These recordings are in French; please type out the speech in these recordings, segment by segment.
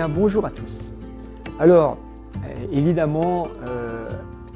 bien, bonjour à tous. Alors, évidemment,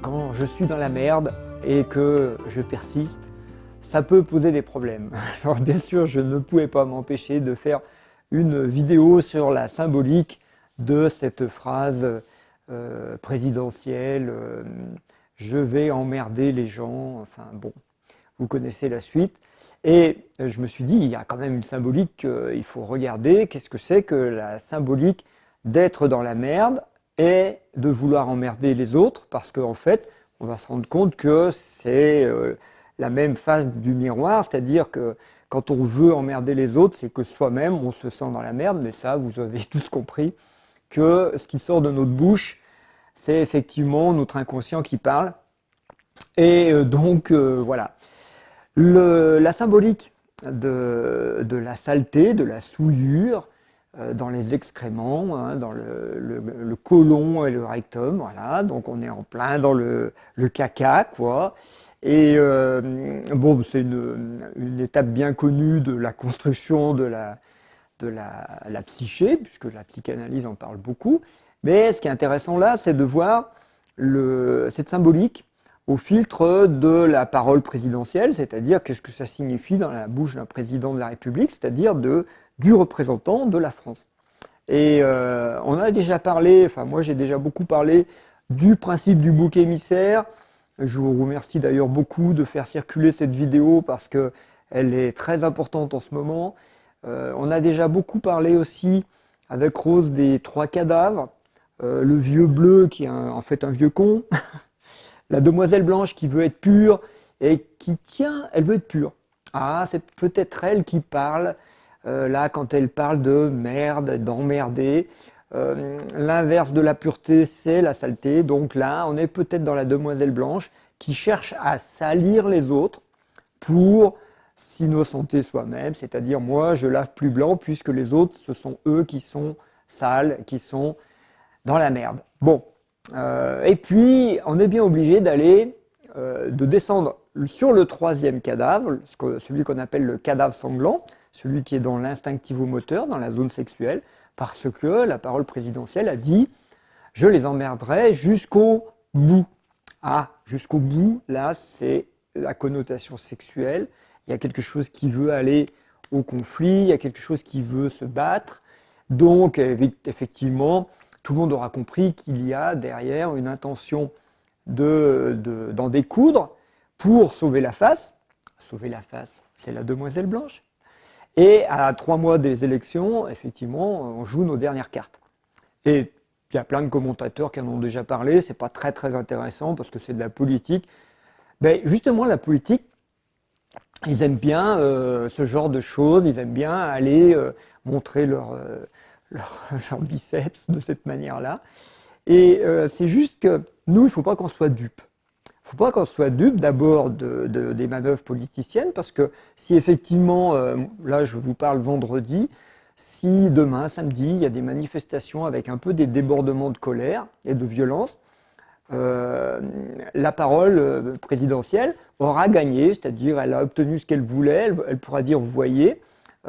quand je suis dans la merde et que je persiste, ça peut poser des problèmes. Alors bien sûr, je ne pouvais pas m'empêcher de faire une vidéo sur la symbolique de cette phrase présidentielle, je vais emmerder les gens, enfin bon, vous connaissez la suite. Et je me suis dit, il y a quand même une symbolique qu'il faut regarder. Qu'est-ce que c'est que la symbolique d'être dans la merde et de vouloir emmerder les autres? Parce qu'en fait, on va se rendre compte que c'est la même face du miroir, c'est-à-dire que quand on veut emmerder les autres, c'est que soi-même, on se sent dans la merde. Mais ça, vous avez tous compris que ce qui sort de notre bouche, c'est effectivement notre inconscient qui parle. Et donc, voilà. La symbolique de la saleté, de la souillure dans les excréments, hein, dans le côlon et le rectum, voilà. Donc on est en plein dans le caca, quoi. Et bon, c'est une étape bien connue de la construction de la psyché, puisque la psychanalyse en parle beaucoup. Mais ce qui est intéressant là, c'est de voir cette symbolique au filtre de la parole présidentielle, c'est-à-dire qu'est-ce que ça signifie dans la bouche d'un président de la République, c'est-à-dire du représentant de la France. Et on a déjà parlé, enfin moi j'ai déjà beaucoup parlé du principe du bouc émissaire. Je vous remercie d'ailleurs beaucoup de faire circuler cette vidéo parce qu'elle est très importante en ce moment. On a déjà beaucoup parlé aussi avec Rose des 3 cadavres, le vieux bleu qui est en fait un vieux con, la demoiselle blanche qui veut être pure et qui, tiens, elle veut être pure. Ah, c'est peut-être elle qui parle, là, quand elle parle de merde, d'emmerder. L'inverse de la pureté, c'est la saleté. Donc là, on est peut-être dans la demoiselle blanche qui cherche à salir les autres pour s'innocenter soi-même, c'est-à-dire moi, je lave plus blanc puisque les autres, ce sont eux qui sont sales, qui sont dans la merde. Bon. Et puis, on est bien obligé de descendre sur le 3e cadavre, celui qu'on appelle le cadavre sanglant, celui qui est dans l'instinctivo-moteur, dans la zone sexuelle, parce que la parole présidentielle a dit « je les emmerderai jusqu'au bout ». Ah, jusqu'au bout, là, c'est la connotation sexuelle. Il y a quelque chose qui veut aller au conflit, il y a quelque chose qui veut se battre. Donc, effectivement, tout le monde aura compris qu'il y a derrière une intention d'en découdre pour sauver la face. Sauver la face, c'est la demoiselle blanche. Et à 3 mois des élections, effectivement, on joue nos dernières cartes. Et il y a plein de commentateurs qui en ont déjà parlé, c'est pas très très intéressant parce que c'est de la politique. Mais justement, la politique, ils aiment bien ce genre de choses, ils aiment bien aller montrer leur biceps de cette manière-là. Et c'est juste que nous, il ne faut pas qu'on soit dupes. Il ne faut pas qu'on soit dupes d'abord des manœuvres politiciennes, parce que si effectivement, là je vous parle vendredi, si demain, samedi, il y a des manifestations avec un peu des débordements de colère et de violence, la parole présidentielle aura gagné, c'est-à-dire elle a obtenu ce qu'elle voulait, elle pourra dire, vous voyez,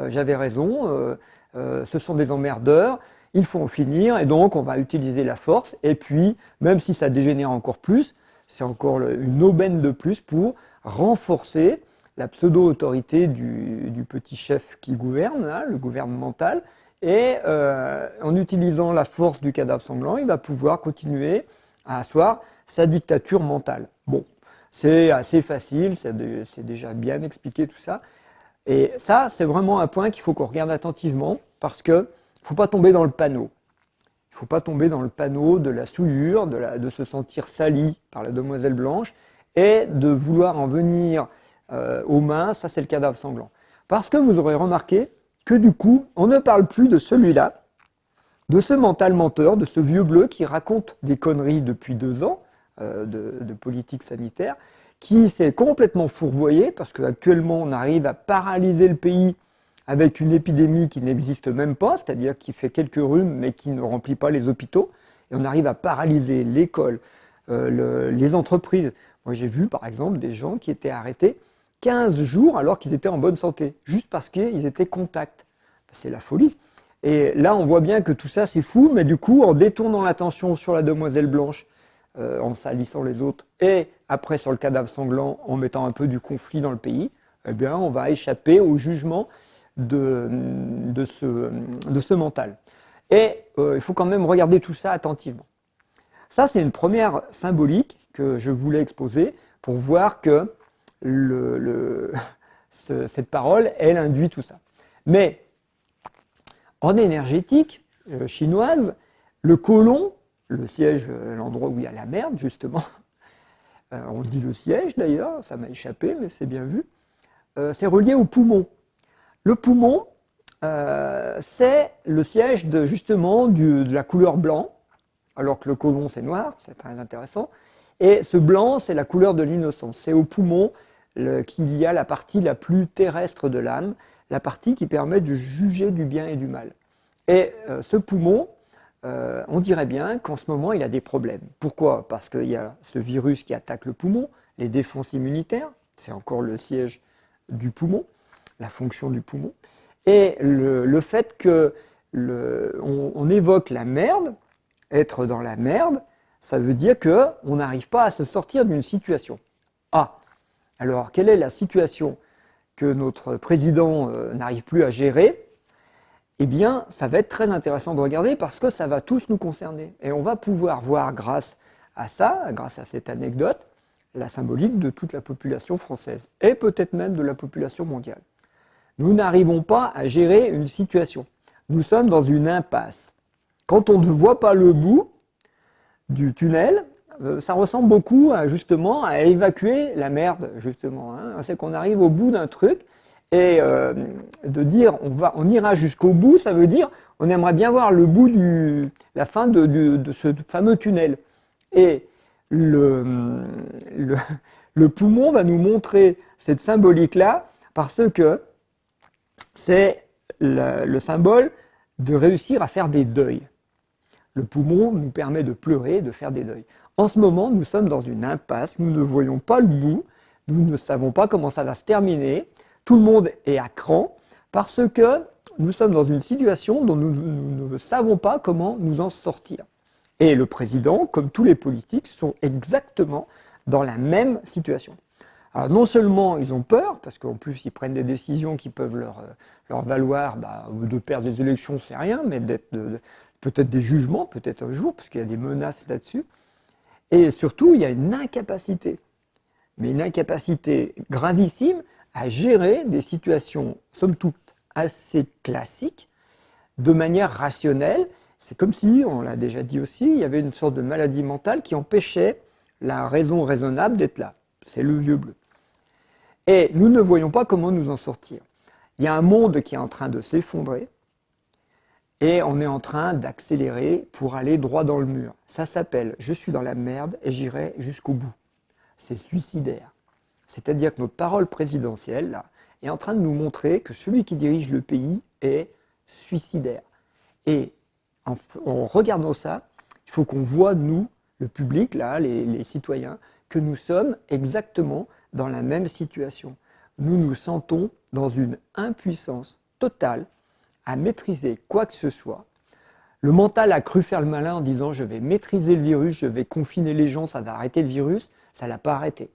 j'avais raison, ce sont des emmerdeurs, il faut en finir, et donc on va utiliser la force, et puis, même si ça dégénère encore plus, c'est encore une aubaine de plus pour renforcer la pseudo-autorité du petit chef qui gouverne, hein, le gouvernemental, et en utilisant la force du cadavre sanglant, il va pouvoir continuer à asseoir sa dictature mentale. Bon, c'est assez facile, c'est déjà bien expliqué tout ça, et ça, c'est vraiment un point qu'il faut qu'on regarde attentivement, parce qu'il ne faut pas tomber dans le panneau. Il ne faut pas tomber dans le panneau de la souillure, de se sentir sali par la demoiselle blanche, et de vouloir en venir aux mains, ça c'est le cadavre sanglant. Parce que vous aurez remarqué que du coup, on ne parle plus de celui-là, de ce mental menteur, de ce vieux bleu qui raconte des conneries depuis 2 ans de politique sanitaire, qui s'est complètement fourvoyé, parce qu'actuellement on arrive à paralyser le pays avec une épidémie qui n'existe même pas, c'est-à-dire qui fait quelques rhumes mais qui ne remplit pas les hôpitaux, et on arrive à paralyser l'école, les entreprises. Moi j'ai vu par exemple des gens qui étaient arrêtés 15 jours alors qu'ils étaient en bonne santé, juste parce qu'ils étaient contacts. C'est la folie. Et là, on voit bien que tout ça, c'est fou, mais du coup, en détournant l'attention sur la demoiselle blanche, en salissant les autres, et après sur le cadavre sanglant, en mettant un peu du conflit dans le pays, eh bien, on va échapper au jugement de ce mental. Et il faut quand même regarder tout ça attentivement. Ça, c'est une première symbolique que je voulais exposer pour voir que cette parole, elle induit tout ça. Mais en énergétique chinoise, le côlon, le siège, l'endroit où il y a la merde, justement, on dit le siège d'ailleurs, ça m'a échappé, mais c'est bien vu, c'est relié au poumon. Le poumon, c'est le siège justement de la couleur blanc, alors que le côlon c'est noir, c'est très intéressant. Et ce blanc, c'est la couleur de l'innocence. C'est au poumon qu'il y a la partie la plus terrestre de l'âme, la partie qui permet de juger du bien et du mal. Et ce poumon, on dirait bien qu'en ce moment, il a des problèmes. Pourquoi? Parce qu'il y a ce virus qui attaque le poumon, les défenses immunitaires, c'est encore le siège du poumon, la fonction du poumon, et le fait qu'on évoque la merde, être dans la merde, ça veut dire qu'on n'arrive pas à se sortir d'une situation. Ah, alors quelle est la situation que notre président n'arrive plus à gérer? Eh bien, ça va être très intéressant de regarder parce que ça va tous nous concerner. Et on va pouvoir voir grâce à ça, grâce à cette anecdote, la symbolique de toute la population française et peut-être même de la population mondiale. Nous n'arrivons pas à gérer une situation. Nous sommes dans une impasse. Quand on ne voit pas le bout du tunnel, ça ressemble beaucoup justement à évacuer la merde, justement. C'est qu'on arrive au bout d'un truc et de dire on ira jusqu'au bout, ça veut dire on aimerait bien voir le bout la fin de ce fameux tunnel. Et le poumon va nous montrer cette symbolique-là parce que c'est le symbole de réussir à faire des deuils. Le poumon nous permet de pleurer, de faire des deuils. En ce moment, nous sommes dans une impasse, nous ne voyons pas le bout, nous ne savons pas comment ça va se terminer, tout le monde est à cran parce que nous sommes dans une situation dont nous ne savons pas comment nous en sortir. Et le président, comme tous les politiques, sont exactement dans la même situation. Alors non seulement ils ont peur, parce qu'en plus ils prennent des décisions qui peuvent leur valoir de perdre des élections, c'est rien, mais peut-être des jugements, peut-être un jour, parce qu'il y a des menaces là-dessus. Et surtout, il y a une incapacité, mais une incapacité gravissime à gérer des situations, somme toute, assez classiques, de manière rationnelle. C'est comme si, on l'a déjà dit aussi, il y avait une sorte de maladie mentale qui empêchait la raison raisonnable d'être là. C'est le vieux bleu. Et nous ne voyons pas comment nous en sortir. Il y a un monde qui est en train de s'effondrer et on est en train d'accélérer pour aller droit dans le mur. Ça s'appelle « Je suis dans la merde et j'irai jusqu'au bout ». C'est suicidaire. C'est-à-dire que notre parole présidentielle là, est en train de nous montrer que celui qui dirige le pays est suicidaire. Et en regardant ça, il faut qu'on voit, nous, le public, là, les citoyens, que nous sommes exactement dans la même situation. Nous nous sentons dans une impuissance totale à maîtriser quoi que ce soit. Le mental a cru faire le malin en disant « je vais maîtriser le virus, je vais confiner les gens, ça va arrêter le virus », ça ne l'a pas arrêté.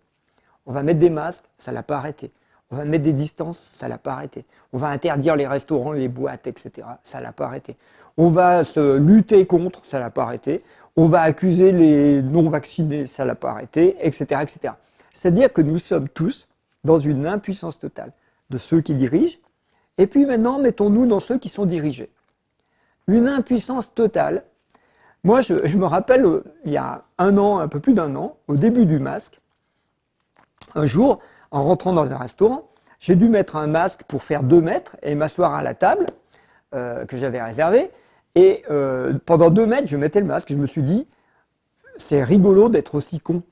On va mettre des masques, ça ne l'a pas arrêté. On va mettre des distances, ça ne l'a pas arrêté. On va interdire les restaurants, les boîtes, etc. Ça ne l'a pas arrêté. On va se lutter contre, ça ne l'a pas arrêté. On va accuser les non-vaccinés, ça ne l'a pas arrêté, etc. etc. C'est-à-dire que nous sommes tous dans une impuissance totale de ceux qui dirigent. Et puis maintenant, mettons-nous dans ceux qui sont dirigés. Une impuissance totale. Moi, je me rappelle, il y a un an, un peu plus d'un an, au début du masque, un jour, en rentrant dans un restaurant, j'ai dû mettre un masque pour faire 2 mètres et m'asseoir à la table que j'avais réservée. Et pendant 2 mètres, je mettais le masque. Je me suis dit, c'est rigolo d'être aussi con.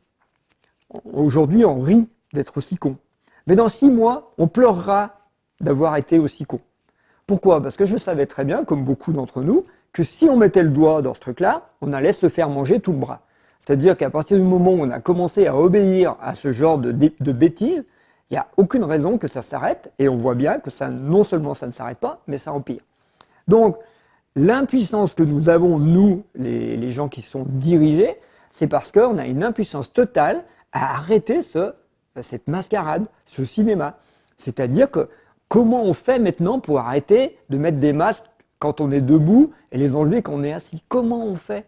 Aujourd'hui, on rit d'être aussi con. Mais dans 6 mois, on pleurera d'avoir été aussi con. Pourquoi? Parce que je savais très bien, comme beaucoup d'entre nous, que si on mettait le doigt dans ce truc-là, on allait se faire manger tout le bras. C'est-à-dire qu'à partir du moment où on a commencé à obéir à ce genre de bêtises, il n'y a aucune raison que ça s'arrête, et on voit bien que ça, non seulement ça ne s'arrête pas, mais ça empire. Donc, L'impuissance que nous avons, nous, les gens qui sont dirigés, c'est parce qu'on a une impuissance totale à arrêter cette mascarade, ce cinéma. C'est-à-dire que comment on fait maintenant pour arrêter de mettre des masques quand on est debout et les enlever quand on est assis? Comment on fait?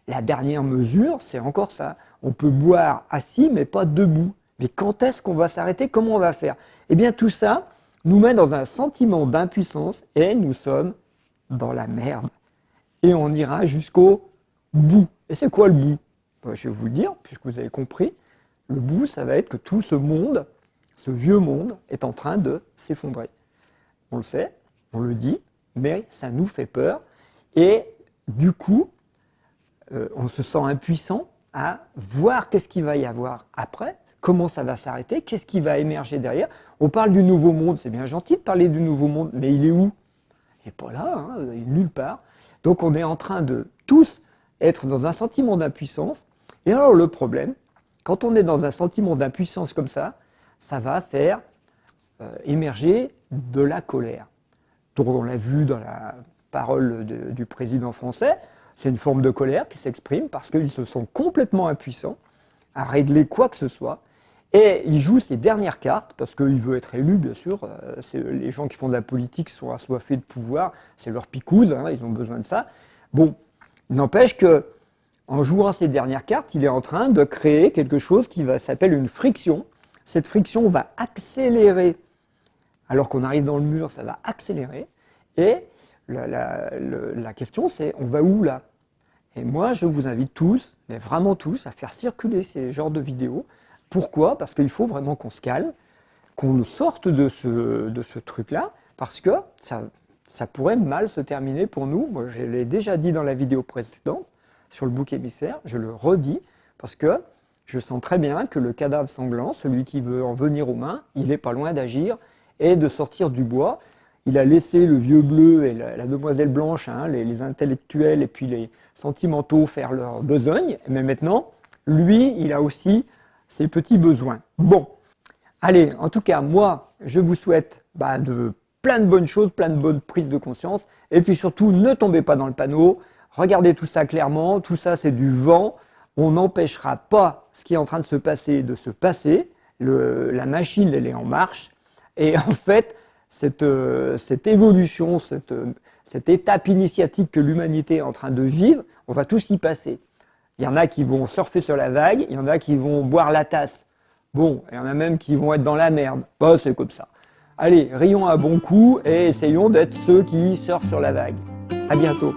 La dernière mesure, c'est encore ça. On peut boire assis, mais pas debout. Mais quand est-ce qu'on va s'arrêter? Comment on va faire? Eh bien, tout ça nous met dans un sentiment d'impuissance et nous sommes dans la merde. Et on ira jusqu'au bout. Et c'est quoi le bout? Je vais vous le dire, puisque vous avez compris. Le bout, ça va être que tout ce monde, ce vieux monde, est en train de s'effondrer. On le sait, on le dit, mais ça nous fait peur. Et du coup, on se sent impuissant à voir qu'est-ce qu'il va y avoir après, comment ça va s'arrêter, qu'est-ce qui va émerger derrière. On parle du nouveau monde, c'est bien gentil de parler du nouveau monde, mais il est où? Il n'est pas là, hein, il est nulle part. Donc on est en train de tous être dans un sentiment d'impuissance. Et alors le problème, quand on est dans un sentiment d'impuissance comme ça va faire émerger de la colère. Donc on l'a vu dans la parole du président français, c'est une forme de colère qui s'exprime parce qu'ils se sont complètement impuissants à régler quoi que ce soit. Et il joue ses dernières cartes, parce qu'il veut être élu, bien sûr. Les gens qui font de la politique sont assoiffés de pouvoir, c'est leur picouse, hein, ils ont besoin de ça. Bon, il n'empêche qu'en jouant ses dernières cartes, il est en train de créer quelque chose qui s'appelle une friction. Cette friction va accélérer, alors qu'on arrive dans le mur, ça va accélérer. Et la question, c'est on va où là? Et moi, je vous invite tous, mais vraiment tous, à faire circuler ces genres de vidéos. Pourquoi? Parce qu'il faut vraiment qu'on se calme, qu'on sorte de ce truc-là, parce que ça pourrait mal se terminer pour nous. Moi, je l'ai déjà dit dans la vidéo précédente, sur le bouc émissaire, je le redis, parce que je sens très bien que le cadavre sanglant, celui qui veut en venir aux mains, il n'est pas loin d'agir et de sortir du bois. Il a laissé le vieux bleu et la demoiselle blanche, hein, les intellectuels et puis les sentimentaux faire leur besogne, mais maintenant, lui, il a aussi ses petits besoins. Bon, allez, en tout cas, moi, je vous souhaite plein de bonnes choses, plein de bonnes prises de conscience, et puis surtout, ne tombez pas dans le panneau, regardez tout ça clairement, tout ça c'est du vent, on n'empêchera pas ce qui est en train de se passer, la machine, elle est en marche, et en fait, cette évolution, cette étape initiatique que l'humanité est en train de vivre, on va tous y passer. Il y en a qui vont surfer sur la vague, il y en a qui vont boire la tasse. Bon, il y en a même qui vont être dans la merde. Bah, c'est comme ça. Allez, rions à bon coup et essayons d'être ceux qui surfent sur la vague. À bientôt.